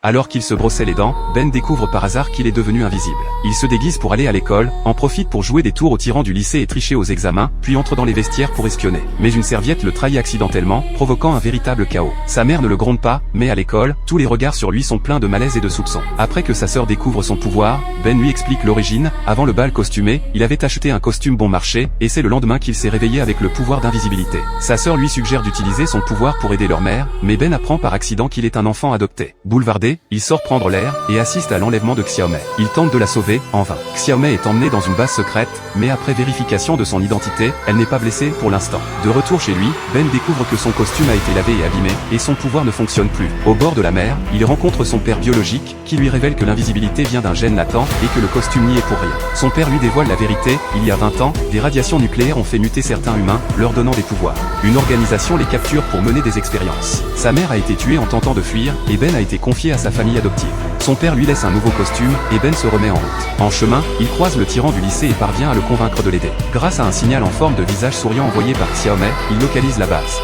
Alors qu'il se brossait les dents, Ben découvre par hasard qu'il est devenu invisible. Il se déguise pour aller à l'école, en profite pour jouer des tours aux tyrans du lycée et tricher aux examens, puis entre dans les vestiaires pour espionner. Mais une serviette le trahit accidentellement, provoquant un véritable chaos. Sa mère ne le gronde pas, mais à l'école, tous les regards sur lui sont pleins de malaise et de soupçons. Après que sa sœur découvre son pouvoir, Ben lui explique l'origine. Avant le bal costumé, il avait acheté un costume bon marché, et c'est le lendemain qu'il s'est réveillé avec le pouvoir d'invisibilité. Sa sœur lui suggère d'utiliser son pouvoir pour aider leur mère, mais Ben apprend par accident qu'il est un enfant adopté. Boulevardé, il sort prendre l'air, et assiste à l'enlèvement de Xiaomei. Il tente de la sauver, en vain. Xiaomei est emmenée dans une base secrète, mais après vérification de son identité, elle n'est pas blessée pour l'instant. De retour chez lui, Ben découvre que son costume a été lavé et abîmé, et son pouvoir ne fonctionne plus. Au bord de la mer, il rencontre son père biologique, qui lui révèle que l'invisibilité vient d'un gène latent, et que le costume n'y est pour rien. Son père lui dévoile la vérité, il y a 20 ans, des radiations nucléaires ont fait muter certains humains, leur donnant des pouvoirs. Une organisation les capture pour mener des expériences. Sa mère a été tuée en tentant de fuir, et Ben a été confié à sa famille adoptive. Son père lui laisse un nouveau costume, et Ben se remet en route. En chemin, il croise le tyran du lycée et parvient à le convaincre de l'aider. Grâce à un signal en forme de visage souriant envoyé par Xiaomei, il localise la base.